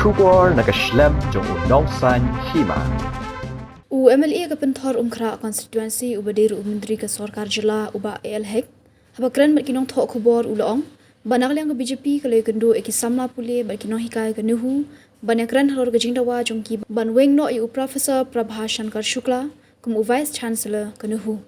Shubor nakaslem jong unongsan hima. MLA ka penthor umkhra constituency ubadir Menteri ke Sarkar Jila uba AL Hek habakran makinong thok khobor ulong banakliang ke BJP kalai kendo eki samla pule bakinong hikai ke nuhu banakran halor ke jingdawa jongki banweng no yu Professor Prabha Shankar Shukla kum Vice Chancellor ke nuhu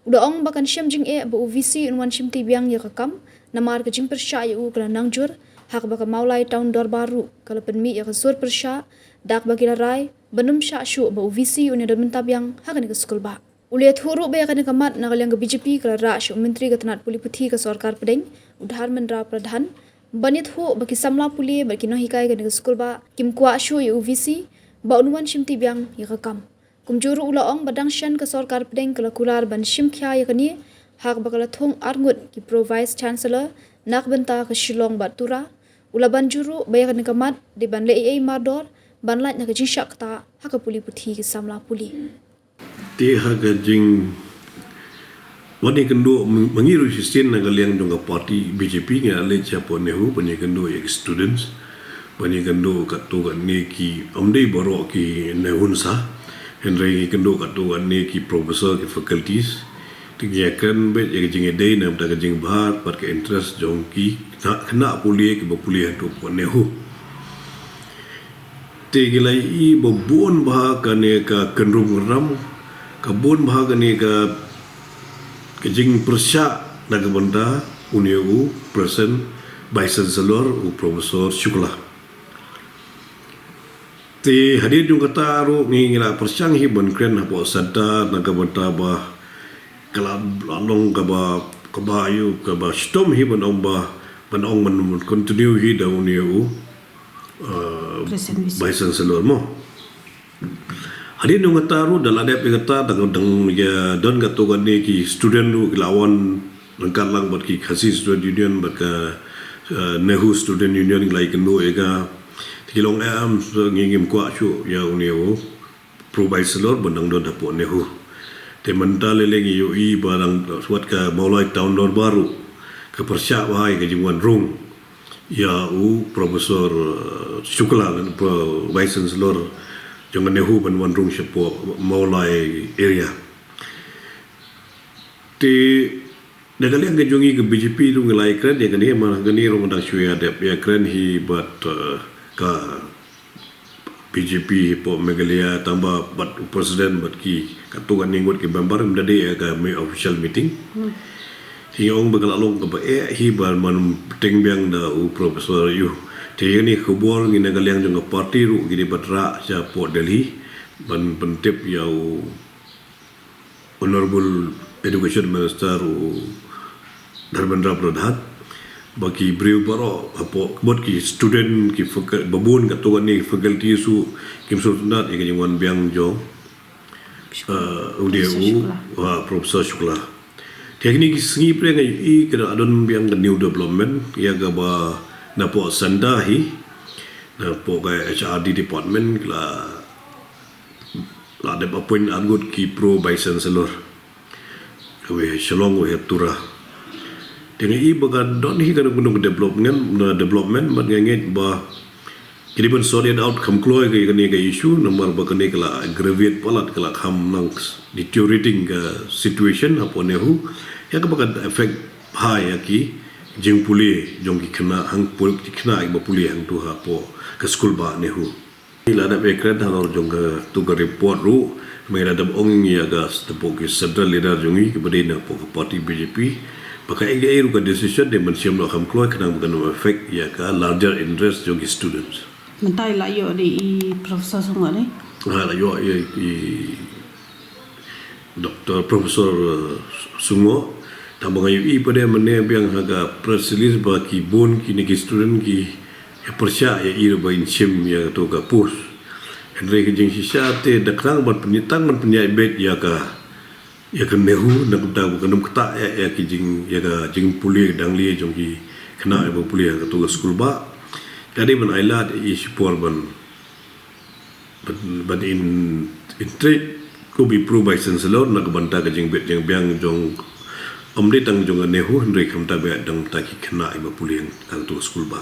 ulong bakan syam jing e bu VC unwan shim tibyang ya kakam namar ke jing persya yu kala nangjur hak baka maulai tahun baru kala penmi ya ke sur persya dak bagila rai benum sya syu ba VC unia dan mentab yang hakan ke skul ba uliat huru ba yakan kamat nagalyang ke BJP kala ra syu menteri ke tanat puli puthi ke sarkar pedeng udhar mendra pradhan banit hu baki samla puli baki no hikai ke skul ba kim kwa syu VC ba unwan shim tibyang ya kakam kumjuru ulaong badang shan ke sarkar pedeng kala kular ban shim khya yakani hak bakala thong arngut ki pro vice chancellor nak benta ke Shillong batura ulaban juru bayakan kamat di ban le mardor banlat na kajing syak ta haka puli puthi ke samla puli ti haka jing wani kendo mengiru sistem na galiang dong parti BJP nga ale chapo nehu pani kendo ek students pani kendo katu ni ki amdei baro ki nehun sa henry kendo katu ni ki professor ki faculties tigiakan bet ek jing edai na ta jing bhar par ke interest jong ki kena puli ki bapuli hatu po nehu tegilai i babon bah kane ka kendrung ram kabon bah kane ka kejing persya naga benda uniu present vice chancellor u professor Shukla te hadir jung kata ru ngila persyang hi ban kren hapo sada naga benda bah kala along ka ba ayu ka ba stom hi ban man continue hi da uniu Vice Chancellor mo. Hari nung ngataru dalam ada pengata dang ya don katokan ni ki student lu lawan langkat lang buat ki khasi student union buat ka Nehu student union lai kendo ega kilong am ngingim kwa chu ya unio pro vice chancellor bandang don dapo Nehu. Te mental leleng yu i barang suat ka maulai tahun baru ke persyak wahai ke jingwan rung. Ya Profesor Shukla Vice Chancellor jangan Nehu ban rung siapa maulai area. Ti dagali ang kejongi ke BJP tu ngelai keren ya kani mana kani rumah dah syuya dep ya keren hi buat ka BJP po Meghalaya tambah buat presiden buat ki katuan ninggut ke bambar mendadi ya ka official meeting. Hiong begalalong ke hibar man tengbiang da Profesor yu te ni khobor ngi nagaliang jong parti ru gidi batra sa Port Delhi ban pentip yau Honorable Education Minister Dharmendra Pradhan bagi briu baro apo bot ki student ki babun katuan ni faculty su kim sultanat ya jingwan biang jo UDU Profesor Shukla teknik sengi pre ngai i kena adon biang the new development ya ga ba na po sanda hi na po ga HRD department la de appoint angut ki pro vice chancellor we Shillong we tura dengan i baga don hi kana gunung development man ngai ba kiriban sorted outcome kloy ga kani ga issue number ba kani kala aggravate palat kala kham nang deteriorating situation upon Nehu ya kebakan efek bahaya ki jeng puli jong ki kena hang pul ki kena ba puli hang tu ha po ke skul ba Nehu ila da bekran halor jong tu ga report ru mera da ong ya ga tepo ki central leader jongi ke badina po ke parti BJP baka ega ru ka decision de man siam lo kham kloy kena bukan efek ya ka larger interest jong ki students mentai la yo di profesor sunga ni la yo Dr. Profesor Sungo tambang ayu i pada mana biang haga press release bagi bon kini ki student ki persya ya i ba insim ya to ka pus Henry ke jing sisa te dakrang ban penyitang ban penyai bet ya ka Nehu nak ta bukan kata ya ki jing ya ka jing puli dangli jong ki kena ba puli ka to skul ba tadi ban ailat i sipor ban in trade ko bi pro vice chancellor nak banta ka jing bet jang biang jong amde tang jong Nehu Henry kam ta be dang ta ki kena ba puli ka to skul ba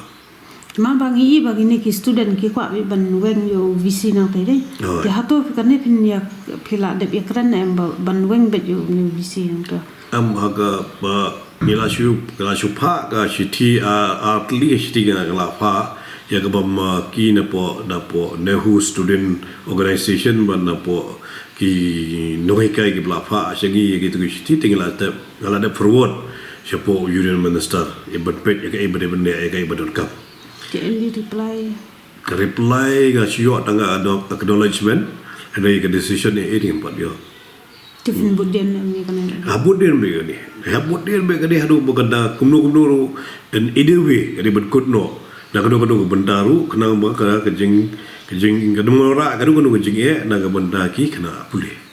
Cuma bagi ni ki student ki kwa ban weng yo visi nang tadi. Oh. Ya hato kan pin ya pila de ya kran em ban weng bet yo ni visi nang to. Aga ba mila shu pa ga shiti atli shiti ga la pa ya ga ba ma ki na po Nehu student organization ban na po ki noi kai gi bla pa shagi gi tu shiti tingala da forward shapo union minister ibat pet ya ga ibat ne ga ibat kap Jadi reply reply ga shio tanga acknowledgement and ga decision e eding pat yo tifin budden ni kan. Habudin mereka ni hadu berkata kumno dan idewe kadi berkutno nak kadu bentaru kena kejing kadung ora kejing na bentaki kena pulih